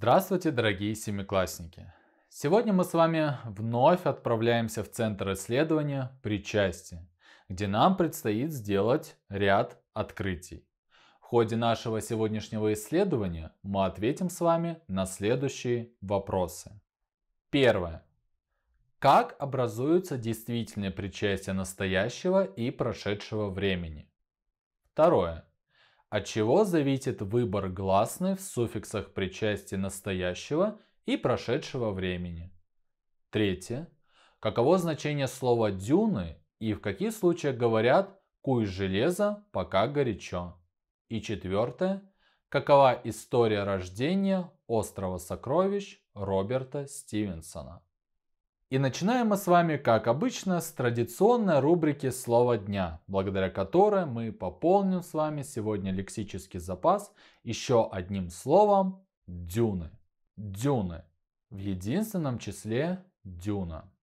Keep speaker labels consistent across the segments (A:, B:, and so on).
A: Здравствуйте, дорогие семиклассники! Сегодня мы с вами вновь отправляемся в Центр исследования причастия, где нам предстоит сделать ряд открытий. В ходе нашего сегодняшнего исследования мы ответим с вами на следующие вопросы. Первое. Как образуются действительные причастия настоящего и прошедшего времени? Второе. От чего зависит выбор гласных в суффиксах причастия настоящего и прошедшего времени? Третье. Каково значение слова «дюны» и в каких случаях говорят «куй железо, пока горячо»? И четвертое. Какова история рождения острова сокровищ Роберта Стивенсона? И начинаем мы с вами, как обычно, с традиционной рубрики «Слово дня», благодаря которой мы пополним с вами сегодня лексический запас еще одним словом «дюны». Дюны. В единственном числе дюна.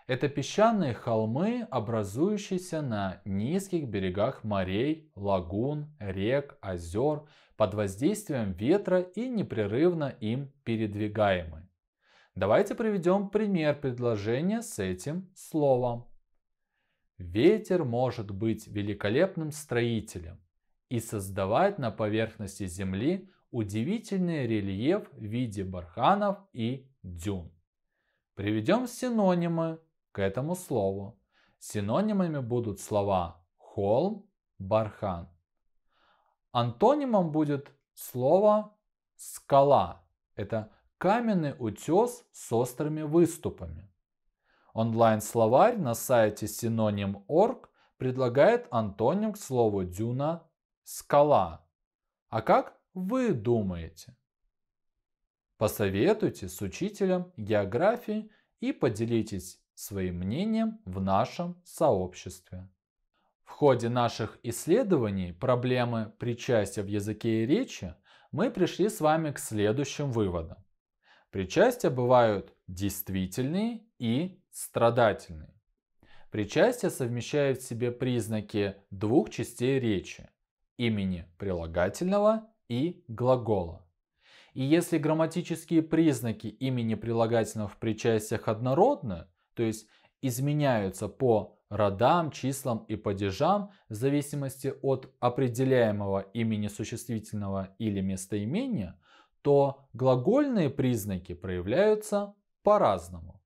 A: Это песчаные холмы, образующиеся на низких берегах морей, лагун, рек, озер, под воздействием ветра и непрерывно им передвигаемые. Давайте приведем пример предложения с этим словом. Ветер может быть великолепным строителем и создавать на поверхности Земли удивительный рельеф в виде барханов и дюн. Приведем синонимы к этому слову. Синонимами будут слова холм, бархан. Антонимом будет слово скала. Это каменный утес с острыми выступами. Онлайн-словарь на сайте синоним.орг предлагает антоним к слову дюна скала. А как вы думаете? Посоветуйте с учителем географии и поделитесь своим мнением в нашем сообществе. В ходе наших исследований проблемы причастия в языке и речи мы пришли с вами к следующим выводам. Причастия бывают действительные и страдательные. Причастие совмещает в себе признаки двух частей речи – имени прилагательного и глагола. И если грамматические признаки имени прилагательного в причастиях однородны, то есть изменяются по родам, числам и падежам в зависимости от определяемого имени существительного или местоимения, то глагольные признаки проявляются по-разному.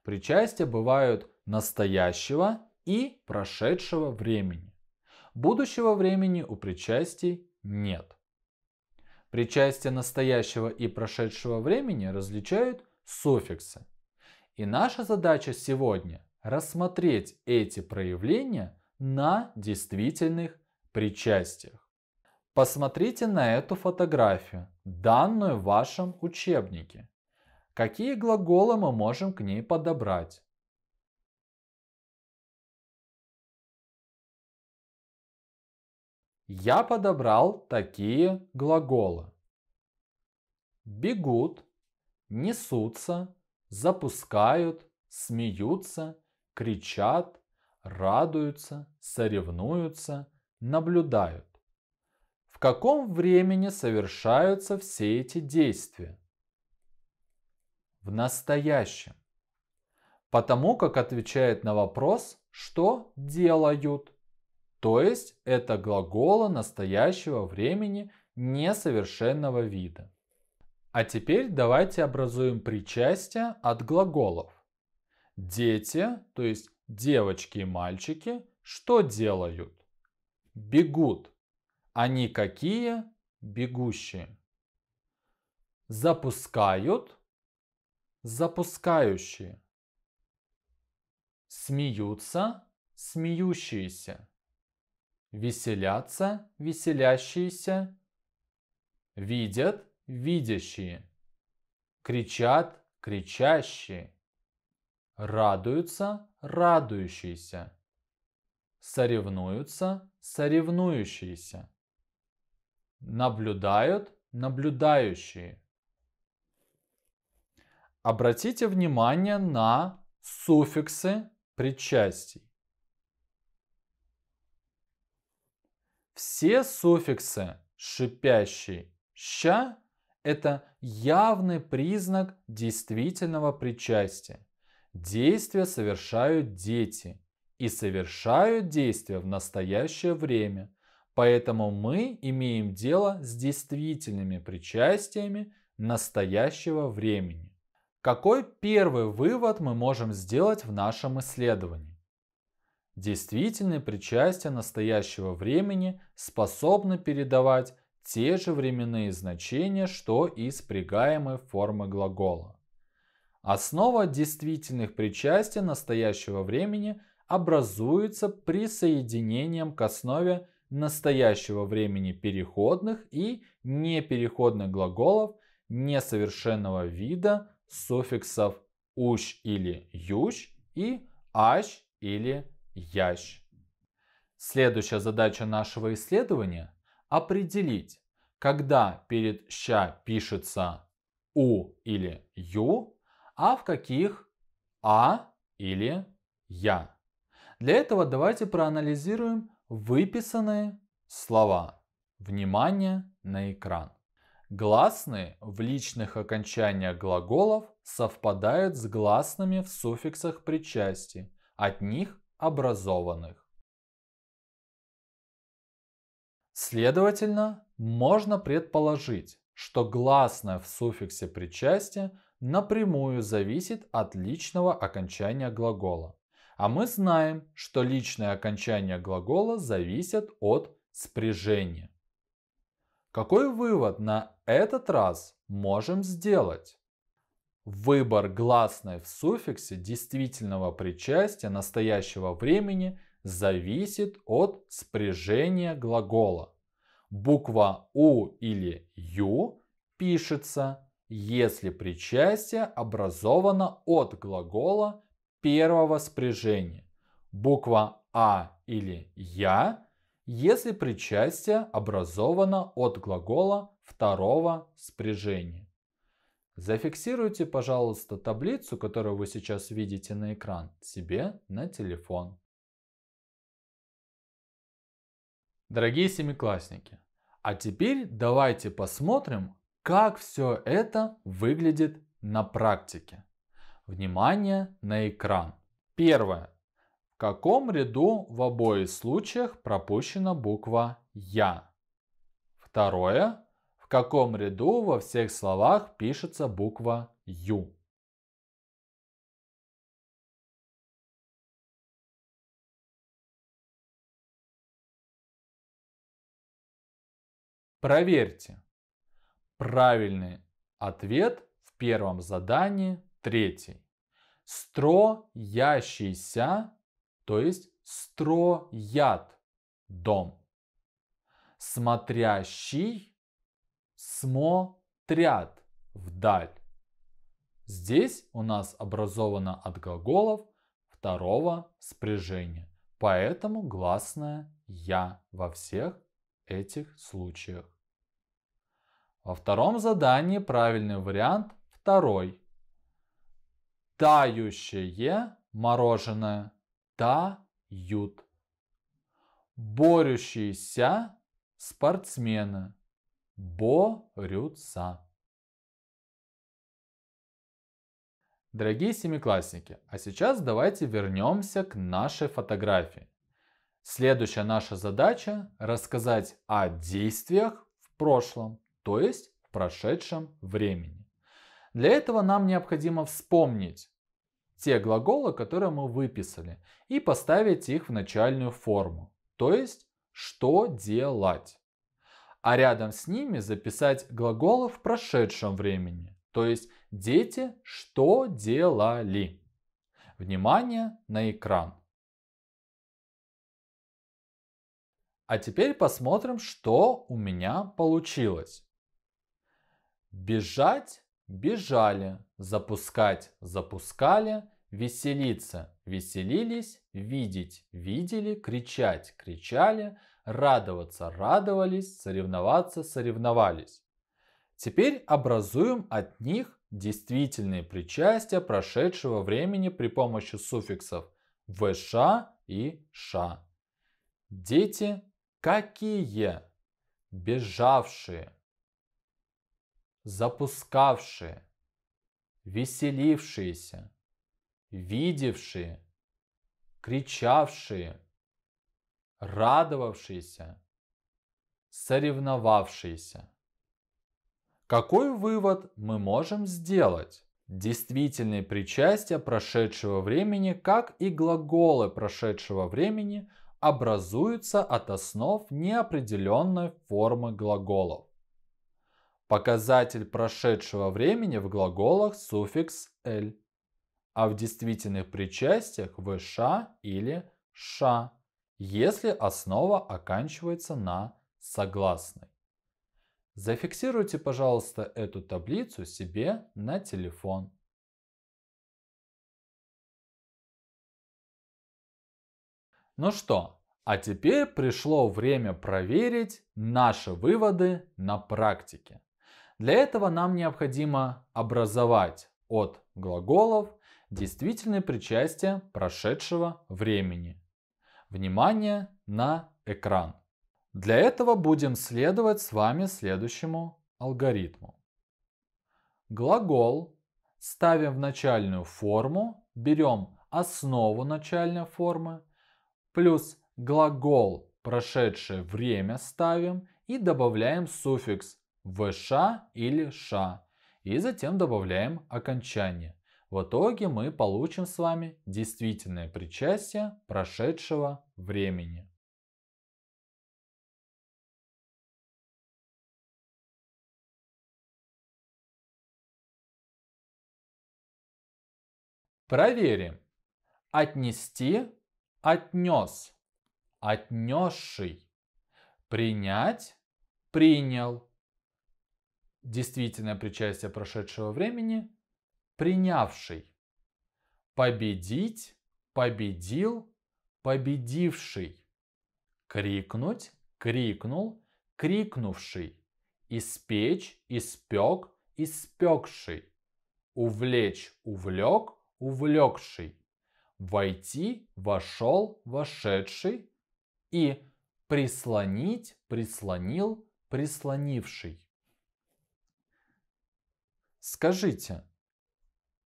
A: Причастия бывают настоящего и прошедшего времени. Будущего времени у причастий нет. Причастия настоящего и прошедшего времени различают суффиксы. И наша задача сегодня рассмотреть эти проявления на действительных причастиях. Посмотрите на эту фотографию, данную в вашем учебнике. Какие глаголы мы можем к ней подобрать? Я подобрал такие глаголы. Бегут, несутся, запускают, смеются, кричат, радуются, соревнуются, наблюдают. В каком времени совершаются все эти действия? В настоящем. Потому как отвечает на вопрос, что делают. То есть это глаголы настоящего времени несовершенного вида. А теперь давайте образуем причастие от глаголов. Дети, то есть девочки и мальчики, что делают? Бегут. Они какие? Бегущие. Запускают. Запускающие. Смеются. Смеющиеся. Веселятся. Веселящиеся. Видят. Видящие. Кричат. Кричащие. Радуются. Радующиеся. Соревнуются. Соревнующиеся. Наблюдают. Наблюдающие. Обратите внимание на суффиксы причастий. Все суффиксы шипящий «ща» это явный признак действительного причастия. Действия совершают дети и совершают действия в настоящее время. Поэтому мы имеем дело с действительными причастиями настоящего времени. Какой первый вывод мы можем сделать в нашем исследовании? Действительные причастия настоящего времени способны передавать те же временные значения, что и спрягаемые формы глагола. Основа действительных причастий настоящего времени образуется присоединением к основе настоящего времени переходных и непереходных глаголов несовершенного вида суффиксов «ущ» или «ющ» и «ащ» или «ящ». Следующая задача нашего исследования – определить, когда перед «ща» пишется «у» или «ю», а в каких «а» или «я». Для этого давайте проанализируем выписанные слова. Внимание на экран. Гласные в личных окончаниях глаголов совпадают с гласными в суффиксах причастий, от них образованных. Следовательно, можно предположить, что гласное в суффиксе причастия напрямую зависит от личного окончания глагола. А мы знаем, что личное окончание глагола зависит от спряжения. Какой вывод на этот раз можем сделать? Выбор гласной в суффиксе действительного причастия настоящего времени зависит от спряжения глагола. Буква «у» или «ю» пишется, если причастие образовано от глагола первого спряжения. Буква «а» или «я», если причастие образовано от глагола второго спряжения. Зафиксируйте, пожалуйста, таблицу, которую вы сейчас видите на экран, себе на телефон. Дорогие семиклассники, а теперь давайте посмотрим, как все это выглядит на практике. Внимание на экран. Первое. В каком ряду в обоих случаях пропущена буква «я»? Второе. В каком ряду во всех словах пишется буква «ю»? Проверьте. Правильный ответ в первом задании третий. Строящийся, то есть строят дом. Смотрящий, смотрят вдаль. Здесь у нас образовано от глаголов второго спряжения. Поэтому гласное «я» во всех этих случаях. Во втором задании правильный вариант второй. Тающее мороженое тают. Борющиеся спортсмены борются. Дорогие семиклассники, а сейчас давайте вернемся к нашей фотографии. Следующая наша задача – рассказать о действиях в прошлом, то есть в прошедшем времени. Для этого нам необходимо вспомнить те глаголы, которые мы выписали, и поставить их в начальную форму, то есть что делать. А рядом с ними записать глаголы в прошедшем времени, то есть дети что делали. Внимание на экран. А теперь посмотрим, что у меня получилось. Бежать – бежали, запускать – запускали, веселиться – веселились, видеть – видели, кричать – кричали, радоваться – радовались, соревноваться – соревновались. Теперь образуем от них действительные причастия прошедшего времени при помощи суффиксов «вш» и «ш». Дети какие? Бежавшие. запускавшие, веселившиеся, видевшие, кричавшие, радовавшиеся, соревновавшиеся. Какой вывод мы можем сделать? Действительные причастия прошедшего времени, как и глаголы прошедшего времени, образуются от основ неопределенной формы глаголов. Показатель прошедшего времени в глаголах суффикс «л», а в действительных причастиях «вш» или «ш», если основа оканчивается на согласной. Зафиксируйте, пожалуйста, эту таблицу себе на телефон. Ну что, а теперь пришло время проверить наши выводы на практике. Для этого нам необходимо образовать от глаголов действительные причастия прошедшего времени. Внимание на экран. Для этого будем следовать с вами следующему алгоритму. Глагол ставим в начальную форму, берем основу начальной формы, плюс глагол прошедшее время ставим и добавляем суффикс «вш» или «ш», и затем добавляем окончание. В итоге мы получим с вами действительное причастие прошедшего времени. Проверим. Отнести, отнес, отнесший. Принять, принял. Действительное причастие прошедшего времени – принявший. Победить, победил, победивший. Крикнуть, крикнул, крикнувший. Испечь, испек, испекший. Увлечь, увлек, увлекший. Войти, вошел, вошедший. И прислонить, прислонил, прислонивший. Скажите,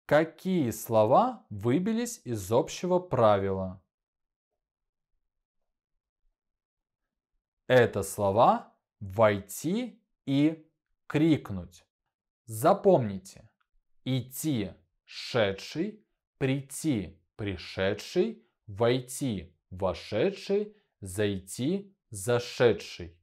A: какие слова выбились из общего правила? Это слова «войти» и «крикнуть». Запомните, идти – шедший, прийти – пришедший, войти – вошедший, зайти – зашедший.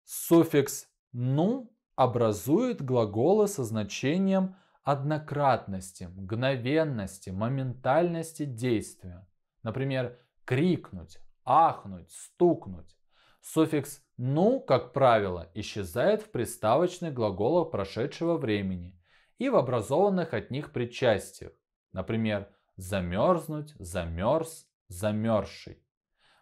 A: Суффикс «ну» образует глаголы со значением однократности, мгновенности, моментальности действия. Например, крикнуть, ахнуть, стукнуть. Суффикс «ну», как правило, исчезает в приставочных глаголах прошедшего времени и в образованных от них причастиях. Например, замерзнуть, замерз, замерзший.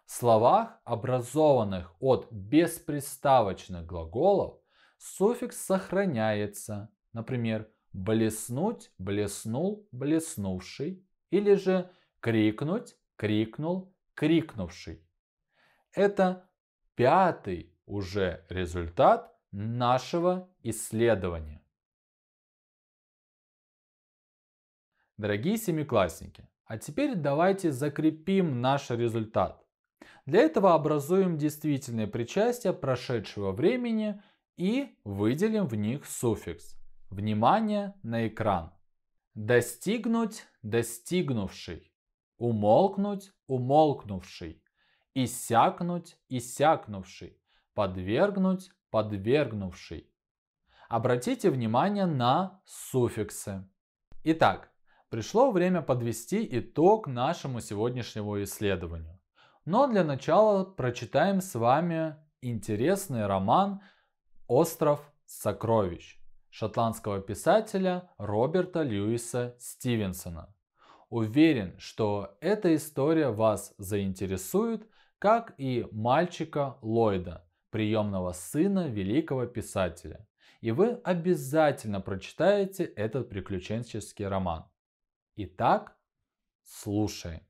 A: В словах, образованных от бесприставочных глаголов, суффикс сохраняется. Например, блеснуть, блеснул, блеснувший. Или же крикнуть, крикнул, крикнувший. Это пятый уже результат нашего исследования. Дорогие семиклассники, а теперь давайте закрепим наш результат. Для этого образуем действительные причастия прошедшего времени и выделим в них суффикс. Внимание на экран. Достигнуть, достигнувший. Умолкнуть, умолкнувший. Иссякнуть, иссякнувший. Подвергнуть, подвергнувший. Обратите внимание на суффиксы. Итак, пришло время подвести итог нашему сегодняшнему исследованию. Но для начала прочитаем с вами интересный роман «Остров сокровищ» шотландского писателя Роберта Льюиса Стивенсона. Уверен, что эта история вас заинтересует, как и мальчика Ллойда, приемного сына великого писателя. И вы обязательно прочитаете этот приключенческий роман. Итак, слушаем.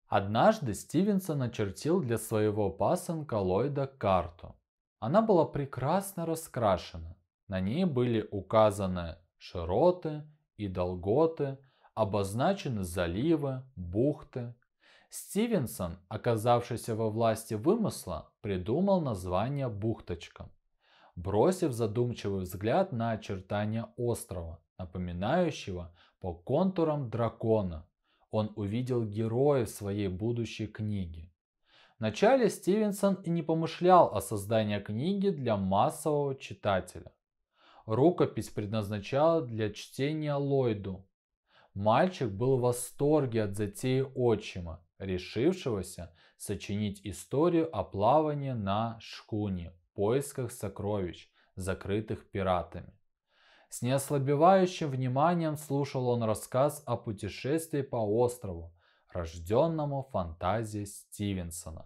A: Однажды Стивенсон очертил для своего пасынка Ллойда карту. Она была прекрасно раскрашена. На ней были указаны широты и долготы, обозначены заливы, бухты. Стивенсон, оказавшийся во власти вымысла, придумал название бухточкам. Бросив задумчивый взгляд на очертания острова, напоминающего по контурам дракона, он увидел героев своей будущей книги. Вначале Стивенсон и не помышлял о создании книги для массового читателя. Рукопись предназначалась для чтения Ллойду. Мальчик был в восторге от затеи отчима, решившегося сочинить историю о плавании на шхуне в поисках сокровищ, закрытых пиратами. С неослабевающим вниманием слушал он рассказ о путешествии по острову, рожденному фантазией Стивенсона.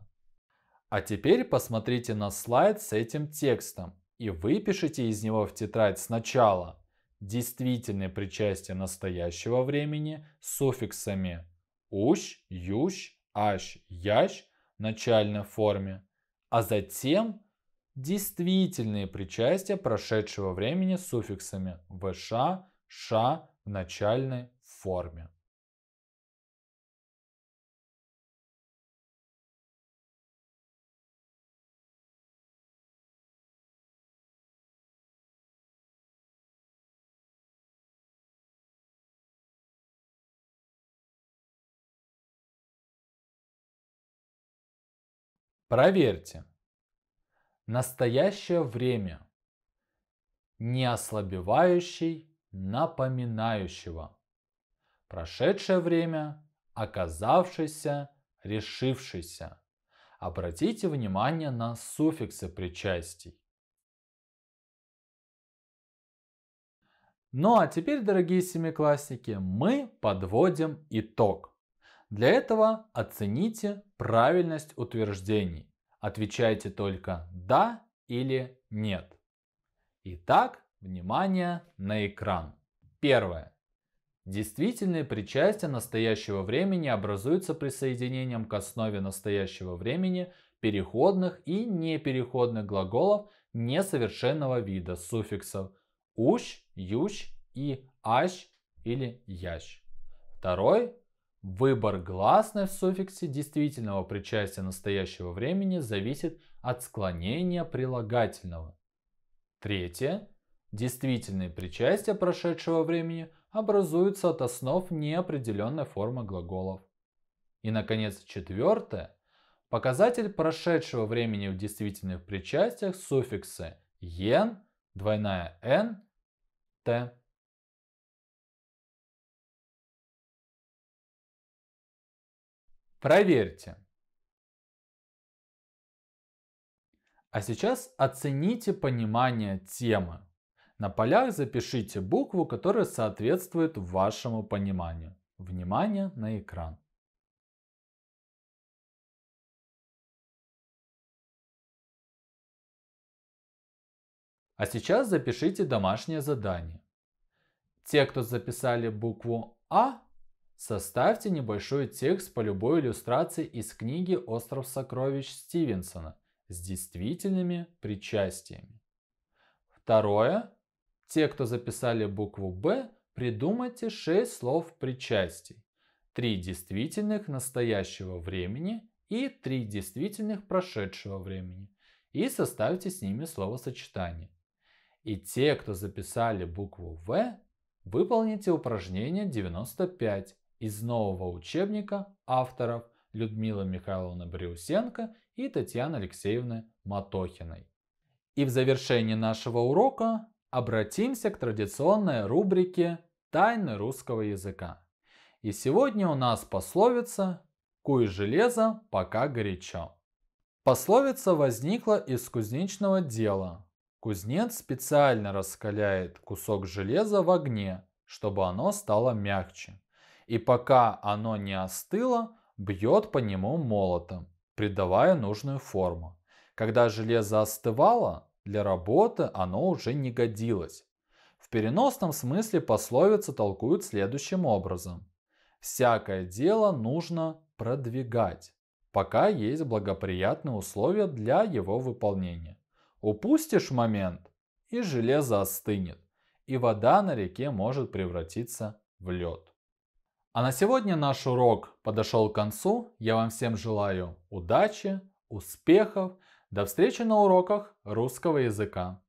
A: А теперь посмотрите на слайд с этим текстом и выпишите из него в тетрадь сначала действительные причастия настоящего времени с суффиксами «ущ», «ющ», «ащ», «ящ» в начальной форме, а затем действительные причастия прошедшего времени с суффиксами «вш», «ш» в начальной форме. Проверьте. Настоящее время. Не ослабевающий, напоминающего. Прошедшее время. Оказавшийся, решившийся. Обратите внимание на суффиксы причастий. Ну а теперь, дорогие семиклассники, мы подводим итог. Для этого оцените правильность утверждений. Отвечайте только «да» или «нет». Итак, внимание на экран. Первое. Действительные причастия настоящего времени образуются присоединением к основе настоящего времени переходных и непереходных глаголов несовершенного вида суффиксов «ущ», «ющ» и «ащ» или «ящ». Второй. Выбор гласной в суффиксе действительного причастия настоящего времени зависит от склонения прилагательного. Третье. Действительные причастия прошедшего времени образуются от основ неопределенной формы глаголов. И, наконец, четвертое. Показатель прошедшего времени в действительных причастиях суффиксы «ен», двойная «н», «т». Проверьте. А сейчас оцените понимание темы. На полях запишите букву, которая соответствует вашему пониманию. Внимание на экран. А сейчас запишите домашнее задание. Те, кто записали букву А, составьте небольшой текст по любой иллюстрации из книги «Остров сокровищ» Стивенсона с действительными причастиями. Второе. Те, кто записали букву Б, придумайте 6 слов причастий. 3 действительных настоящего времени и 3 действительных прошедшего времени. И составьте с ними словосочетание. И те, кто записали букву В, выполните упражнение 95 из нового учебника авторов Людмилы Михайловны Брюсенко и Татьяны Алексеевны Матохиной. И в завершении нашего урока обратимся к традиционной рубрике «Тайны русского языка». И сегодня у нас пословица «Куй железо, пока горячо». Пословица возникла из кузнечного дела. Кузнец специально раскаляет кусок железа в огне, чтобы оно стало мягче. И пока оно не остыло, бьет по нему молотом, придавая нужную форму. Когда железо остывало, для работы оно уже не годилось. В переносном смысле пословица толкует следующим образом. Всякое дело нужно продвигать, пока есть благоприятные условия для его выполнения. Упустишь момент и железо остынет, и вода на реке может превратиться в лед. А на сегодня наш урок подошел к концу. Я вам всем желаю удачи, успехов. До встречи на уроках русского языка.